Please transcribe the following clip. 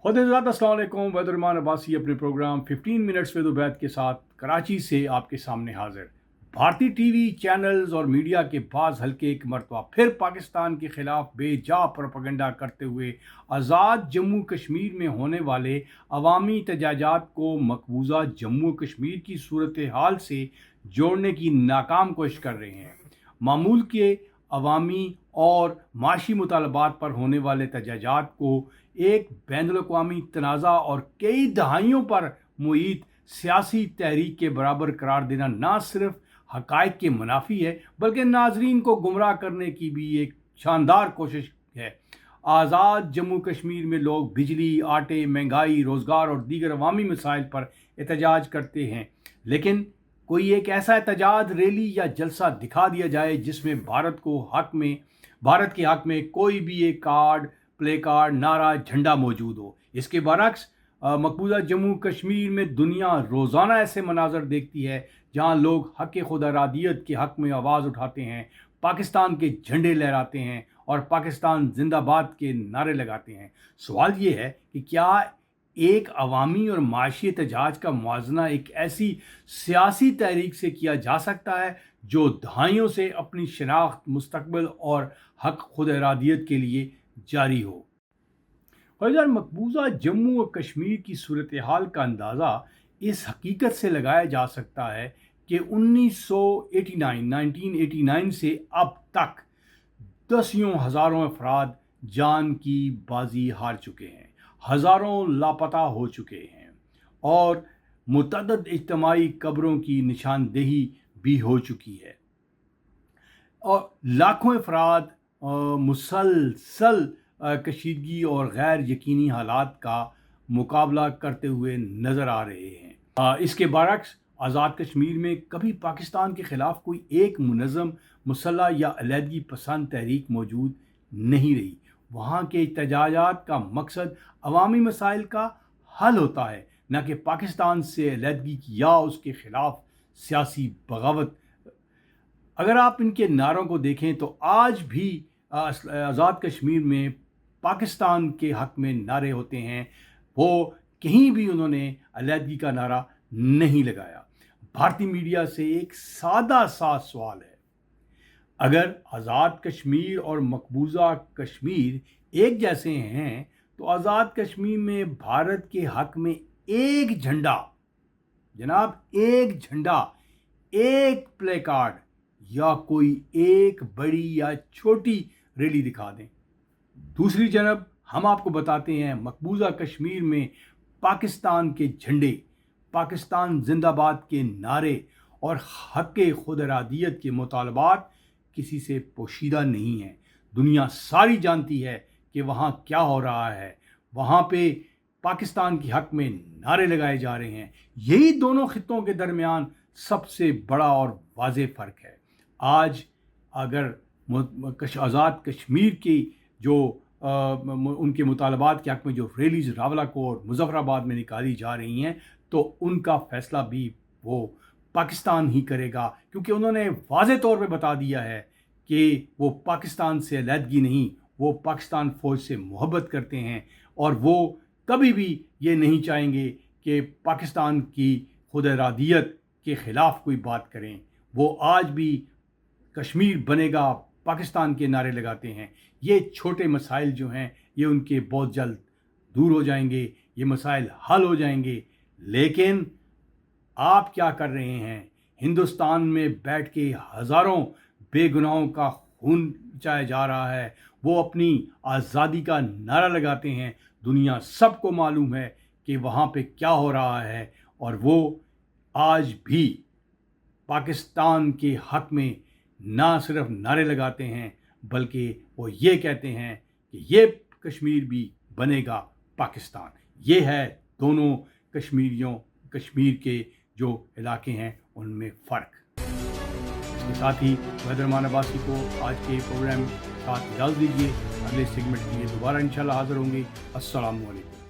खुद अस्सलाम वालेकुम। वैदुर्रहमान अब्बासी अपने प्रोग्राम 15 मिनट्स विद उबैद के साथ कराची से आपके सामने हाजिर। भारतीय टीवी चैनल्स और मीडिया के बाज़ हल्के एक मरतबा फिर पाकिस्तान के ख़िलाफ़ बेजा प्रोपेगेंडा करते हुए आज़ाद जम्मू कश्मीर में होने वाले अवामी एहतजाजात को मकबूजा जम्मू कश्मीर की सूरत हाल से जोड़ने की नाकाम कोशिश कर रहे हैं। मामूल के अवामी और माशी मुतालबात पर होने वाले एहतजाजात को एक बैनुल-अक़वामी तनाज़ा और कई दहाइयों पर मुईत सियासी तहरीक के बराबर करार देना न सिर्फ हक़ाइक़ के मुनाफी है बल्कि नाज़रीन को गुमराह करने की भी एक शानदार कोशिश है। आज़ाद जम्मू कश्मीर में लोग बिजली, आटे, महंगाई, रोज़गार और दीगर अवामी मसाइल पर एहतजाज करते हैं, लेकिन कोई एक ऐसा एहतजाज, रैली या जलसा दिखा दिया जाए जिसमें भारत के हक़ में कोई भी एक कार्ड, प्ले कार्ड, नारा, झंडा मौजूद हो। इसके बरक्स मकबूजा जम्मू कश्मीर में दुनिया रोज़ाना ऐसे मनाज़र देखती है जहां लोग हक़ खुद इरादियत के हक़ में आवाज़ उठाते हैं, पाकिस्तान के झंडे लहराते हैं और पाकिस्तान जिंदाबाद के नारे लगाते हैं। सवाल ये है कि क्या एक अवामी और माशी एहतजाज का मुआवजना एक ऐसी सियासी तहरीक से किया जा सकता है जो दहाइयों से अपनी शनाख्त, मुस्तक़बिल और हक़ खुद इरादियत के लिए जारी हो। और मकबूजा जम्मू और कश्मीर की सूरत हाल का अंदाज़ा इस हकीकत से लगाया जा सकता है कि 1989 से अब तक दसियों हज़ारों अफराद जान की बाजी हार चुके हैं, हज़ारों लापता हो चुके हैं और मुतअद्दिद इज्तिमाई कब्रों की निशानदेही भी हो चुकी है और लाखों अफराद मुसलसल कशीदगी और गैर यकीनी हालात का मुकाबला करते हुए नज़र आ रहे हैं। इसके बरक्स आज़ाद कश्मीर में कभी पाकिस्तान के ख़िलाफ़ कोई एक मुनज़्ज़म, मुसल्लह या अलहदगी पसंद तहरीक मौजूद नहीं रही। वहाँ के एहतजाजात का मकसद अवामी मसाइल का हल होता है, न कि पाकिस्तान से अलहदगी या उसके ख़िलाफ़ सियासी बगावत। अगर आप इनके नारों को देखें तो आज भी आज़ाद कश्मीर में पाकिस्तान के हक़ में नारे होते हैं, वो कहीं भी उन्होंने अलहदगी का नारा नहीं लगाया। भारतीय मीडिया से एक सादा सा सवाल है, अगर आज़ाद कश्मीर और मकबूजा कश्मीर एक जैसे हैं तो आज़ाद कश्मीर में भारत के हक़ में एक झंडा, जनाब एक झंडा, एक प्ले कार्ड या कोई एक बड़ी या छोटी रैली दिखा दें। दूसरी जानब हम आपको बताते हैं मकबूजा कश्मीर में पाकिस्तान के झंडे, पाकिस्तान जिंदाबाद के नारे और हक़ खुद इरादियत के मुतालबात किसी से पोशीदा नहीं हैं। दुनिया सारी जानती है कि वहाँ क्या हो रहा है। वहाँ पे पाकिस्तान के हक़ में नारे लगाए जा रहे हैं। यही दोनों खित्तों के दरमियान सबसे बड़ा और वाज़ेह फ़र्क है। आज अगर आज़ाद कश्मीर की जो उनके मुतालबात के हक़ में जो रैलीज़ रावलाकोट, मुज़फ़्फ़राबाद में निकाली जा रही हैं तो उनका फ़ैसला भी वो पाकिस्तान ही करेगा, क्योंकि उन्होंने वाज़ेह तौर पे बता दिया है कि वो पाकिस्तान से अलहदगी नहीं, वो पाकिस्तान फ़ौज से मोहब्बत करते हैं और वो कभी भी ये नहीं चाहेंगे कि पाकिस्तान की खुद इरादियत के ख़िलाफ़ कोई बात करें। वो आज भी कश्मीर बनेगा पाकिस्तान के नारे लगाते हैं। ये छोटे मसाइल जो हैं ये उनके बहुत जल्द दूर हो जाएंगे, ये मसाइल हल हो जाएंगे। लेकिन आप क्या कर रहे हैं? हिंदुस्तान में बैठ के हज़ारों बेगुनाहों का खून बचाया जा रहा है, वो अपनी आज़ादी का नारा लगाते हैं। दुनिया सबको मालूम है कि वहाँ पे क्या हो रहा है और वो आज भी पाकिस्तान के हक़ में ना सिर्फ नारे लगाते हैं बल्कि वो ये कहते हैं कि ये कश्मीर भी बनेगा पाकिस्तान। ये है दोनों कश्मीर के जो इलाके हैं उनमें फ़र्क। इसके साथ ही वैदुर्रहमान अब्बासी को आज के प्रोग्राम के साथ इजाज़त दीजिए। अगले सेगमेंट के लिए दोबारा इंशाल्लाह हाज़िर होंगे। अस्सलामु अलैकुम।